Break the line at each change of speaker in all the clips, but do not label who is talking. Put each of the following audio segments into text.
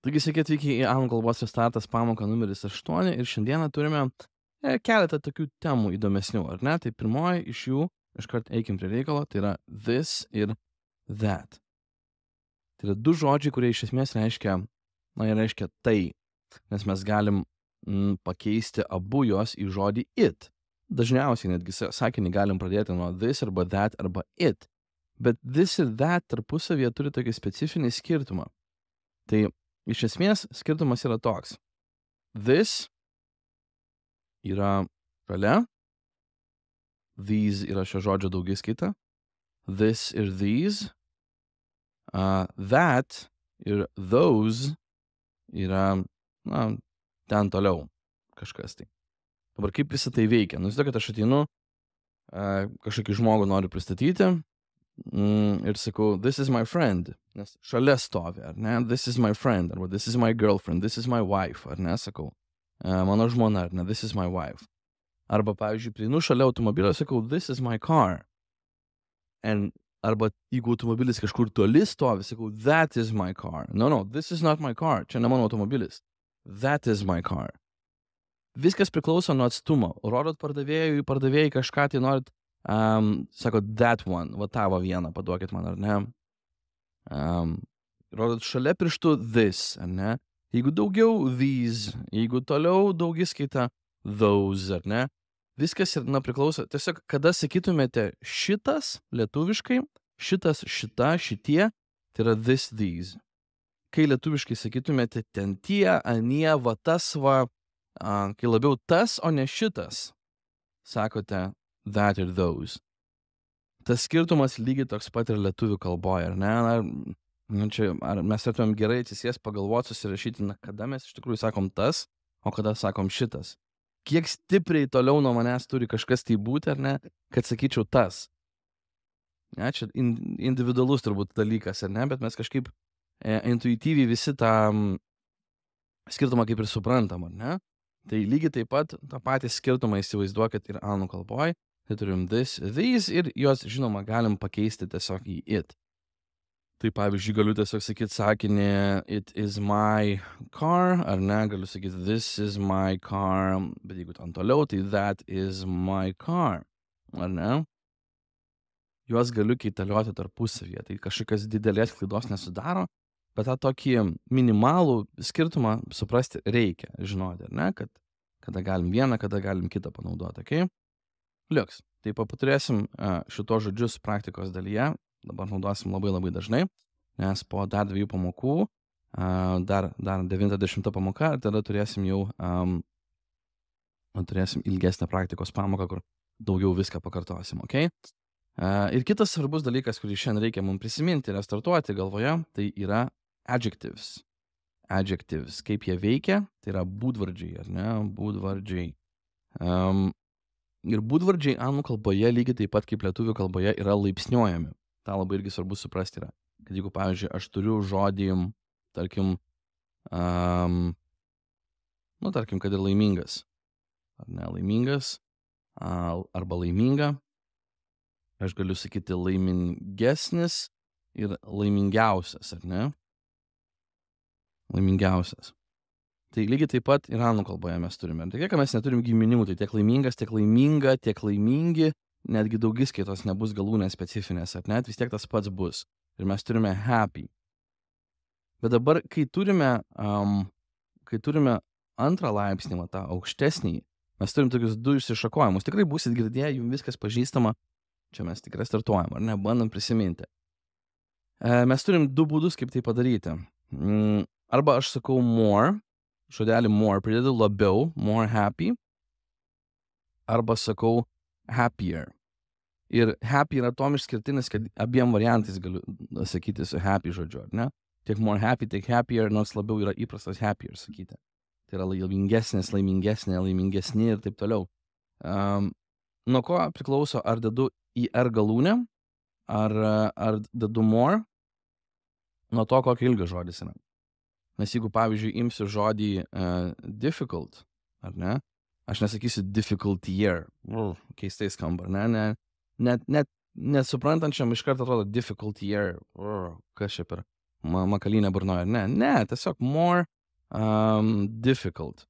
Taigi sveiki atvykę į anglų kalbos restartas pamoką numeris 8 ir šiandieną turime keletą tokių temų įdomesnių, ar ne? Tai pirmoji iš jų, iškart eikim prie reikalo, tai yra this ir that. Tai yra du žodžiai, kurie iš esmės reiškia, jie reiškia tai, nes mes galim pakeisti abu juos į žodį it. Dažniausiai netgi sakinį galim pradėti nuo this arba that arba it, bet this ir that tarpusavyje turi tokį specifinį skirtumą. Tai iš esmės skirtumas yra toks. This yra šalia, these yra šio žodžio daugiskaita, this ir these, that ir those yra, ten toliau kažkas tai. Dabar kaip visą tai veikia? Įsivaizduokit, aš ateinu, kažkokį žmogų noriu pristatyti ir sakau, this is my friend, nes šalia stovi, ar ne? This is my friend, arba this is my girlfriend, this is my wife, ar ne? Sakau, mano žmona, ar ne? This is my wife. Arba, pavyzdžiui, prieinu šalia automobilio, sakau, this is my car. Arba jeigu automobilis kažkur toli stovi, sakau, that is my car. No, this is not my car. Čia ne mano automobilis. That is my car. Viskas priklauso nuo atstumo. Rodot pardavėjui kažką, tai norit, sako, that one, va tavo vieną, paduokit man, ar ne? Rodot šalia pirštų this, ar ne? Jeigu daugiau these, jeigu toliau daugiskaita those, ar ne? Viskas priklauso, tiesiog kada sakytumėte šitas lietuviškai, šitas, šita, šitie, tai yra this, these. Kai lietuviškai sakytumėte ten tie, anie, va tas, va, kai labiau tas, o ne šitas, sakote that ir those. Tas skirtumas lygiai toks pat ir lietuvių kalboje, ar ne? Ar mes turėtumėm gerai atsisės pagalvoti, susirašyti, kada mes iš tikrųjų sakom tas, o kada sakom šitas. Kiek stipriai toliau nuo manęs turi kažkas tai būti, ar ne, kad sakyčiau tas. Ne, čia individualus turbūt dalykas, ar ne, bet mes kažkaip intuityviai visi tą skirtumą kaip ir suprantam, ar ne. Tai lygiai taip pat tą patį skirtumą įsivaizduokit ir anglų kalboj, tai turim this, these ir juos, žinoma, galim pakeisti tiesiog į it. Tai pavyzdžiui, galiu tiesiog sakyti sakinį it is my car, ar ne, galiu sakyti this is my car, bet jeigu ten toliau, tai that is my car, ar ne? Juos galiu keitalioti tarpusavyje, tai kažkokios didelės klaidos nesudaro, bet tą tokį minimalų skirtumą suprasti reikia, žinoti, ar ne, kad kada galim vieną, kada galim kitą panaudoti, okei? Liuks, tai paturėsim šito žodžius praktikos dalyje. Dabar naudosim labai dažnai, nes po dar 2 pamokų, dar 90 pamoka, tada turėsim jau turėsim ilgesnę praktikos pamoką, kur daugiau viską pakartosim, okei? Ir kitas svarbus dalykas, kurį šiandien reikia mums prisiminti ir restartuoti galvoje, tai yra adjectives. Adjectives, kaip jie veikia, tai yra būdvardžiai, ar ne? Būdvardžiai. Ir būdvardžiai anglų kalboje lygiai taip pat kaip lietuvių kalboje yra laipsniuojami. Ta labai irgi svarbu suprasti yra, kad jeigu, pavyzdžiui, aš turiu žodį, tarkim, tarkim, kad ir laimingas, ar ne, laimingas, arba laiminga, aš galiu sakyti laimingesnis ir laimingiausias, ar ne, laimingiausias. Tai lygiai taip pat ir anglų kalboje mes turime. Tai kiek mes neturim giminių, tai tiek laimingas, tiek laiminga, tiek laimingi, netgi daugiskaitos nebus galūnės specifinės, ar net vis tiek tas pats bus. Ir mes turime happy. Bet dabar, kai turime antrą laipsnį, tą aukštesnį, mes turim tokius 2 išsišakojimus. Tikrai būsit girdėję, jums viskas pažįstama. Čia mes tikrai startuojam, ar ne, bandom prisiminti. Mes turim 2 būdus, kaip tai padaryti. Arba aš sakau more, žodelį more pridedu labiau, more happy. Arba sakau happier. Ir happy yra tom išskirtinis, kad abiem variantais galiu sakyti su happy žodžiu, ar ne? Tiek more happy, tiek happier, nors labiau yra įprastas happier sakyti. Tai yra laimingesnis, laimingesnė, laimingesni ir taip toliau. Nuo ko priklauso, ar dedu į R galūnę, ar dedu more, nuo to, kokio ilgio žodis yra. Nes jeigu, pavyzdžiui, imsiu žodį difficult, ar ne? Aš nesakysiu difficultier, keistai skamba, ar ne? Net nesuprantančiam iš karto atrodo difficultier, kas čia per makalynę burnoje, ar ne? Ne, tiesiog more difficult.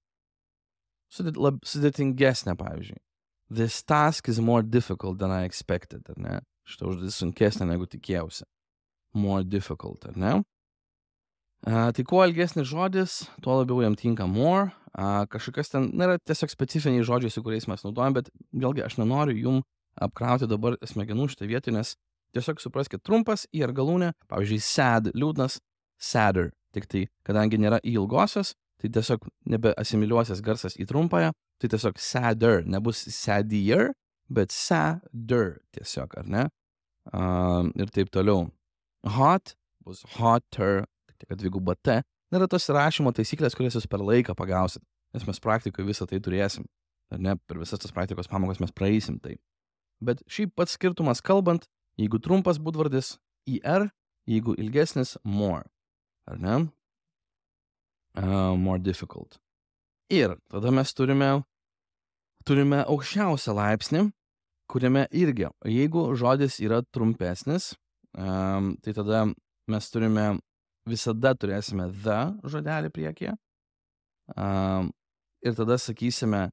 Sudėtingesnė, pavyzdžiui. This task is more difficult than I expected, ar ne? Šitą užduotis sunkesnė negu tikėjausi. More difficult, ar ne? Tai kuo ilgesnis žodis, tuo labiau jam tinka more. Kažkokios ten nėra tiesiog specifiniai žodžiai, su kuriais mes naudojam, bet vėlgi aš nenoriu jum apkrauti dabar smegenų šitą vietą, nes tiesiog supraskite trumpas į ar galūnę, pavyzdžiui, sad, liūdnas, sadder. Tik tai, kadangi nėra į ilgosios, tai tiesiog nebeasimiliuosias garsas į trumpąją, tai tiesiog sadder, nebus saddier, bet sadder tiesiog, ar ne? Ir taip toliau. Hot bus hotter, tik dviguba T. Nėra tos rašymo taisyklės, kurias jūs per laiką pagausit, nes mes praktikoje visą tai turėsim. Ar ne? Per visas tas praktikos pamokas mes praeisim tai. Bet šiaip pats skirtumas kalbant, jeigu trumpas būdvardis IR, jeigu ilgesnis more. Ar ne? More difficult. Ir tada mes turime aukščiausią laipsnį, kuriame irgi, jeigu žodis yra trumpesnis, tai tada mes visada turėsime the žodelį priekyje. Ir tada sakysime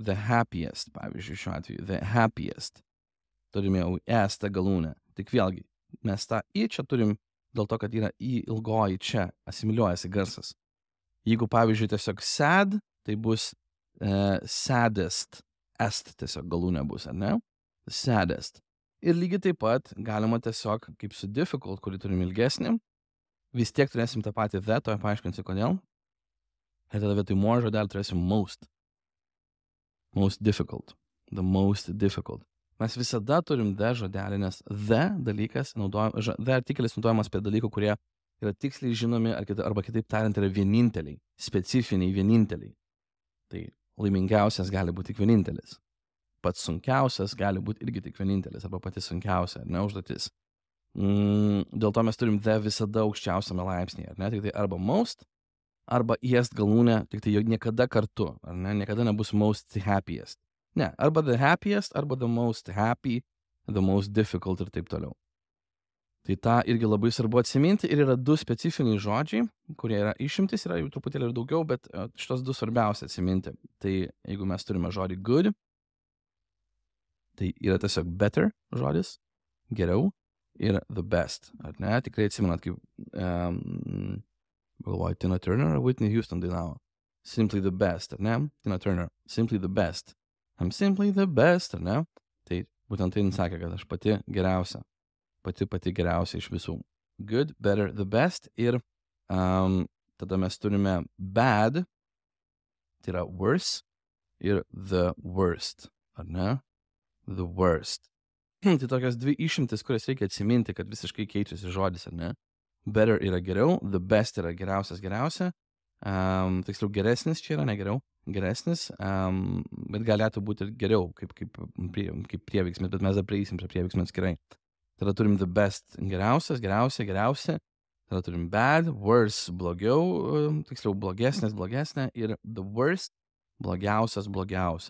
the happiest, pavyzdžiui, šiuo atveju, the happiest. Turime jau tą galūnę. Tik vėlgi, mes tą į čia turim dėl to, kad yra į ilgoji čia, asimiliuojasi garsas. Jeigu, pavyzdžiui, tiesiog sad, tai bus saddest, tiesiog galūnė bus, ar ne? Saddest. Ir lygiai taip pat galima tiesiog, kaip su difficult, kurį turim ilgesnį, vis tiek turėsim tą patį the, to paaiškinsiu kodėl. Ir tada vietoj more žodelį turėsim most. Most difficult. The most difficult. Mes visada turim the žodelį, nes the dalykas, the artikelis naudojamas prie dalykų, kurie yra tiksliai žinomi, arba kitaip tariant, yra vieninteliai, specifiniai vieninteliai. Tai laimingiausias gali būti tik vienintelis. Pats sunkiausias gali būti irgi tik vienintelis, arba pati sunkiausia, ar ne užduotis. Dėl to mes turim the visada aukščiausiame laipsnėje, ar ne? Tik tai arba most, arba est galūnė, tik tai jo niekada kartu, ar ne? Niekada nebus most happiest. Ne, arba the happiest, arba the most happy, the most difficult ir taip toliau. Tai tą irgi labai svarbu atsiminti ir yra du specifiniai žodžiai, kurie yra išimtis, yra jų truputėlį ir daugiau, bet šitos du svarbiausia atsiminti. Tai jeigu mes turime žodį good, tai yra tiesiog better žodis, geriau, ir the best, ar ne? Tikrai atsimenat, kaip galvoju, Tina Turner ar Whitney Houston dainavo. Simply the best, ar ne? Tina Turner, simply the best. I'm simply the best, ar ne? Tai būtent tai sakė, kad aš pati geriausia. Pati geriausia iš visų. Good, better, the best. Ir tada mes turime bad, tai yra worse, ir the worst, ar ne? The worst. Tai tokios dvi išimtis, kurias reikia atsiminti, kad visiškai keičiasi žodis, ar ne? Better yra geriau, the best yra geriausia. Tiksliau geresnis čia yra, ne geriau, geresnis, bet galėtų būti ir geriau, kaip prieveiksmis, bet mes dar prieisim prie prieveiksmės atskirai. Tada turim the best geriausia. Tada turim bad, worse, blogiau, tiksliau blogesnė ir the worst, blogiausia,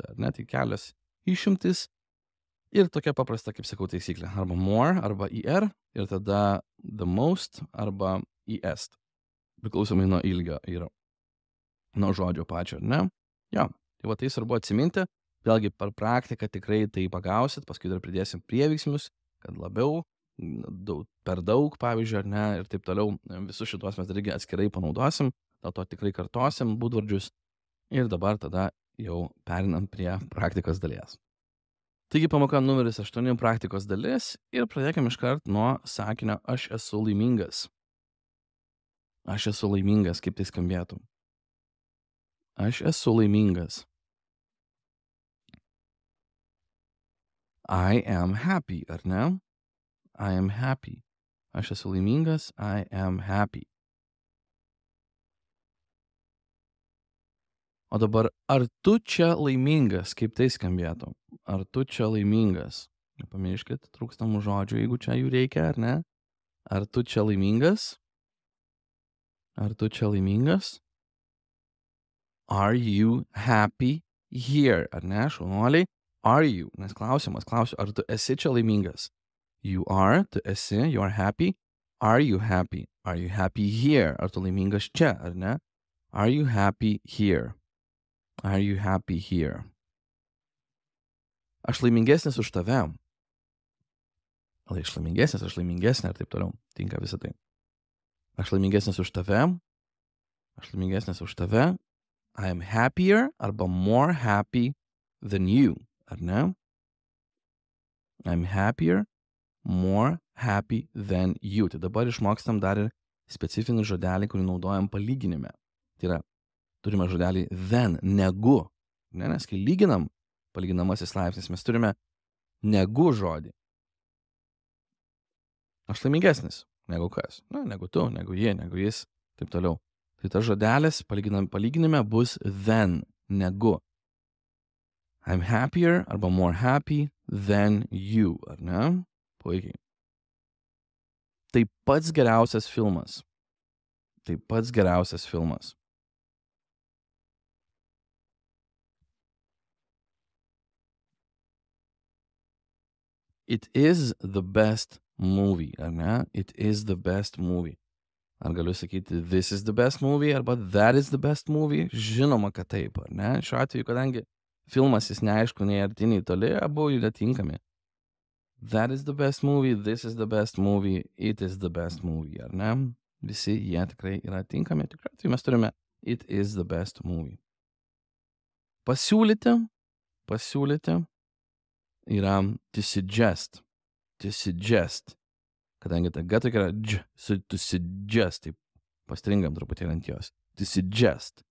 ar ne? Tai kelios išimtis. Ir tokia paprasta, kaip sakau, taisyklė. Arba more, arba IR, ir tada the most, arba est. Priklausomai nuo ilgio ir nuo žodžio pačio, ar ne? Jo, tai va tai svarbu atsiminti. Vėlgi per praktiką tikrai tai pagausit, paskui dar pridėsim prieveiksmius, kad labiau, per daug, pavyzdžiui, ar ne, ir taip toliau. Visus šitos mes irgi atskirai panaudosim, dėl to tikrai kartosim būdvardžius. Ir dabar tada jau perinam prie praktikos dalies. Taigi pamoka numeris 8 praktikos dalis ir pradėkime iškart nuo sakinio aš esu laimingas. Aš esu laimingas, kaip tai skambėtų. Aš esu laimingas. I am happy, ar ne? I am happy. Aš esu laimingas, I am happy. O dabar, ar tu čia laimingas, kaip tai skambėtų? Ar tu čia laimingas? Nepamirškit trūkstamų žodžių, jeigu čia jų reikia, ar ne? Ar tu čia laimingas? Ar tu čia laimingas? Are you happy here? Ar ne, šaunuoliai? Are you? Nes klausiu, ar tu esi čia laimingas? You are, tu esi, you are happy. Are you happy? Are you happy here? Ar tu laimingas čia, ar ne? Are you happy here? Are you happy here? Aš laimingesnis už tave. Aš laimingesnis, aš laimingesnė ir taip toliau. Tinka visą tai. Aš laimingesnis už tave. Aš laimingesnis už tave. I am happier arba more happy than you. Ar ne? I'm happier, more happy than you. Tai dabar išmokstam dar ir specifinį žodelį, kurį naudojam palyginime. Tai yra, turime žodelį than, negu. Ne, nes kai lyginam palyginamasis laipsnis, mes turime negu žodį. Aš laimingesnis. Negu kas? Na, negu tu, negu jie, negu jis, taip toliau. Tai tas žodelis palyginime bus than, negu. I'm happier arba more happy than you, ar ne? Puikiai. Tai pats geriausias filmas. Tai pats geriausias filmas. It is the best movie, ar ne? It is the best movie. Ar galiu sakyti this is the best movie arba that is the best movie? Žinoma, kad taip, ar ne? Šiuo atveju, kadangi filmas jis neaišku, nei arti, nei toli, abu jų netinkami. That is the best movie, this is the best movie, it is the best movie, ar ne? Visi jie tikrai yra tinkami, tikrai. Tai mes turime it is the best movie. Pasiūlyti yra to suggest. To suggest. Kadangi ta G tokia yra dž, to suggest, tai pastringam truputėlį ant jos. To suggest.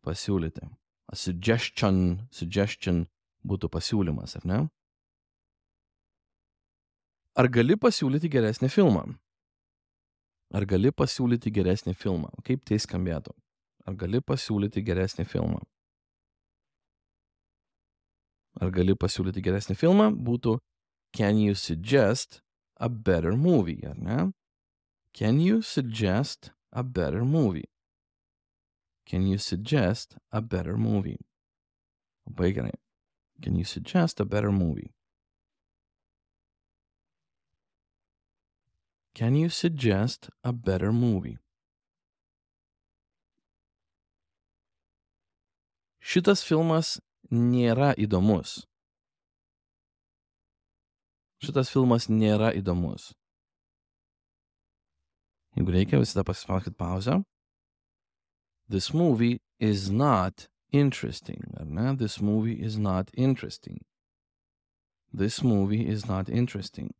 Pasiūlyti. A suggestion būtų pasiūlymas, ar ne? Ar gali pasiūlyti geresnį filmą? Ar gali pasiūlyti geresnį filmą? Kaip tai skambėtų? Ar gali pasiūlyti geresnį filmą? Ar gali pasiūlyti geresnį filmą? Būtų can you suggest a better movie, ar ne? Can you suggest a better movie? Can you suggest a better movie? Labai gerai. Can you suggest a better movie? Can you suggest a better movie? Šitas filmas nėra įdomus. Šitas filmas nėra įdomus. Jeigu reikia, visada pasispauskit pauzę. This movie is not interesting, ar ne? This movie is not interesting. This movie is not interesting.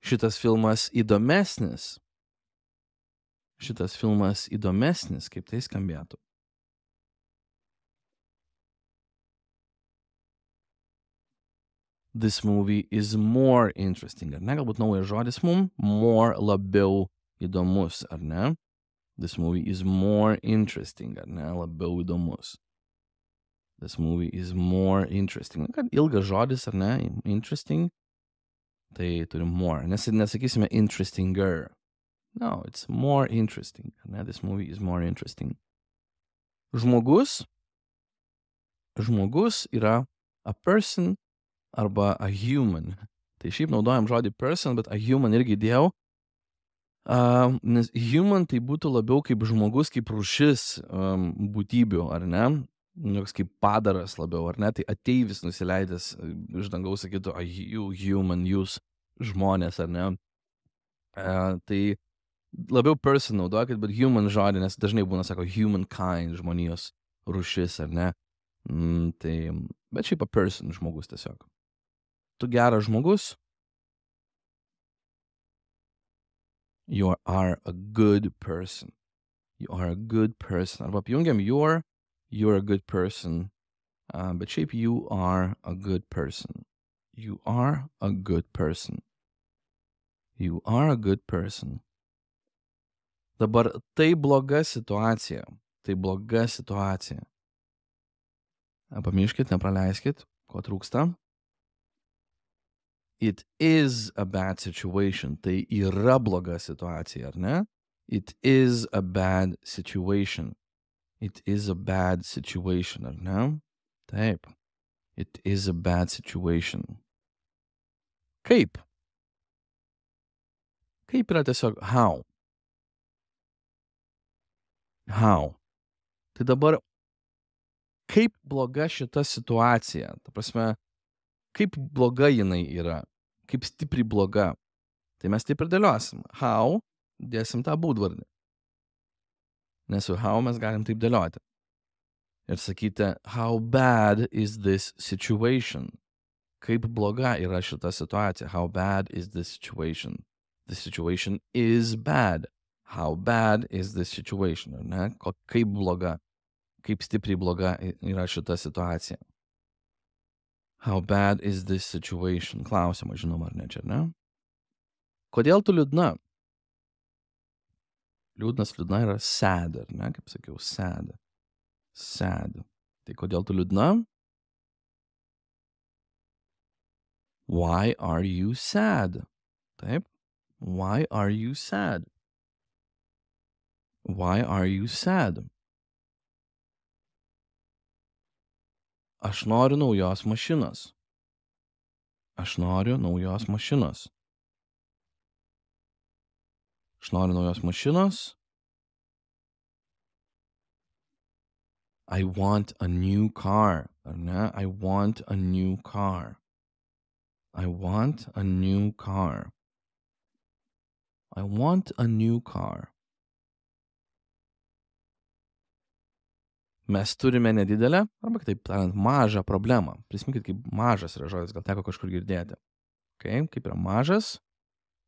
Šitas filmas įdomesnis. Šitas filmas įdomesnis, kaip tai skambėtų. This movie is more interesting, ar ne? Galbūt naujas žodis mum, more labiau įdomus, ar ne? This movie is more interesting, ar ne? Labiau įdomus. This movie is more interesting. Kad ilgas žodis, ar ne? Interesting. Tai turim more. Nesakysime interestinger. No, it's more interesting. Ar ne? This movie is more interesting. Žmogus yra a person arba a human. Tai šiaip naudojam žodį person, bet a human irgi dėjau. Nes human tai būtų labiau kaip žmogus, kaip rūšis būtybių, ar ne? Joks kaip padaras labiau, ar ne? Tai ateivis nusileidęs iš dangaus sakytų, you human, jūs žmonės, ar ne? Tai labiau person naudokit, bet human žodį, nes dažnai būna, sako, humankind, žmonijos rūšis, ar ne? Tai, bet šiaip a person žmogus tiesiog. Tu geras žmogus. You are a good person. You are a good person. Arba apjungiam you're a good person. Bet šiaip you are a good person. You are a good person. You are a good person. Dabar tai bloga situacija. Tai bloga situacija. Pamirškit, nepraleiskit, ko trūksta. It is a bad situation. Tai yra bloga situacija, ar ne? It is a bad situation. It is a bad situation, ar ne? Taip. It is a bad situation. Kaip? Kaip yra tiesiog how. How. Tai dabar, kaip bloga šita situacija, ta prasme, kaip bloga jinai yra, kaip stipriai bloga, tai mes taip ir dėliosim. How, dėsim tą būdvardį. Nes su how mes galim taip dėlioti. Ir sakyti, how bad is this situation? Kaip bloga yra šita situacija? How bad is this situation? The situation is bad. How bad is this situation? Ar ne? Kaip bloga, kaip stipriai bloga yra šita situacija? How bad is this situation? Klausimas, žinoma, ar ne čia, ne? Kodėl tu liūdna? Liūdna yra sad, ar ne? Kaip sakiau, sad. Sad. Tai kodėl tu liūdna? Why are you sad? Taip. Why are you sad? Why are you sad? Aš noriu naujos mašinos. Aš noriu naujos mašinos. Aš noriu naujos mašinos. I want a new car. Ar ne? I want a new car. I want a new car. I want a new car. Mes turime nedidelę, arba kitaip tariant, mažą problemą. Prisiminkit, kaip mažas yra žodis, gal teko kažkur girdėti. Okay? Kaip yra mažas,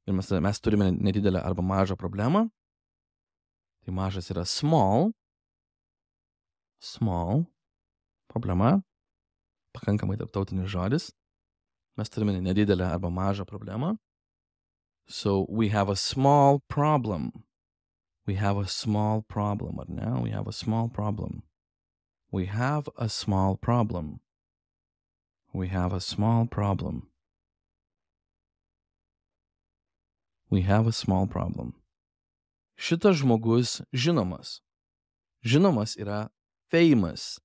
ir mes turime nedidelę arba mažą problemą. Tai mažas yra small. Small. Problema. Pakankamai tarptautinis žodis. Mes turime nedidelę arba mažą problemą. So we have a small problem. We have a small problem. Ar ne? We have a small problem. We have a small problem. We have a small problem. We have a small problem. Šitas žmogus žinomas. Žinomas yra famous.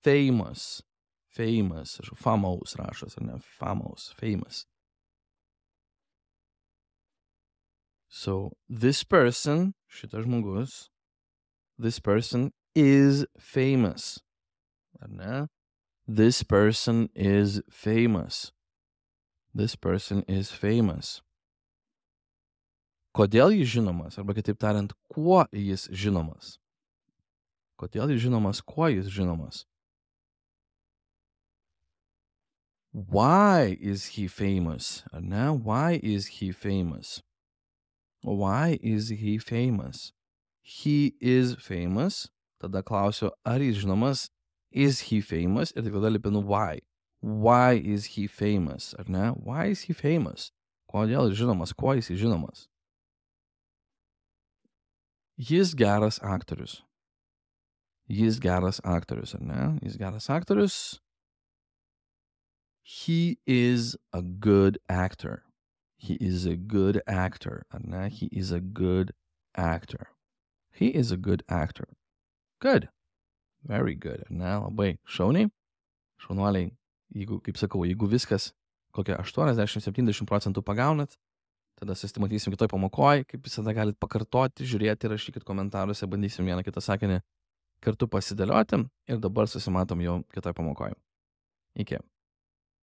Famous. Famous. Famous rašos, ar ne? Famous. Famous. So, this person, šitas žmogus, this person is famous. Ar ne? This person is famous. This person is famous. Kodėl jis žinomas? Arba kitaip tariant, kuo jis žinomas? Kodėl jis žinomas? Kuo jis žinomas? Why is he famous? Ar ne? Why is he famous? Why is he famous? He is famous. Tada klausiu, ar jis žinomas? Is he famous? Ir tada lipinu why. Why is he famous? Ar ne? Why is he famous? Kodėl jis žinomas? Kuo jis žinomas? Jis geras aktorius. Jis geras aktorius, ar ne? Jis geras aktorius. He is a good actor. He is a good actor, ar ne? He is a good actor. He is a good actor. Good. Very good, ar ne? Labai šauniai. Šaunuoliai, jeigu, kaip sakau, jeigu viskas kokia 80-70% pagaunat, tada susimatysim kitoj pamokoj, kaip visada galit pakartoti, žiūrėti, rašykit komentaruose, bandysim vieną kitą sakinį kartu pasidėlioti ir dabar susimatom jau kitoj pamokoj. Iki.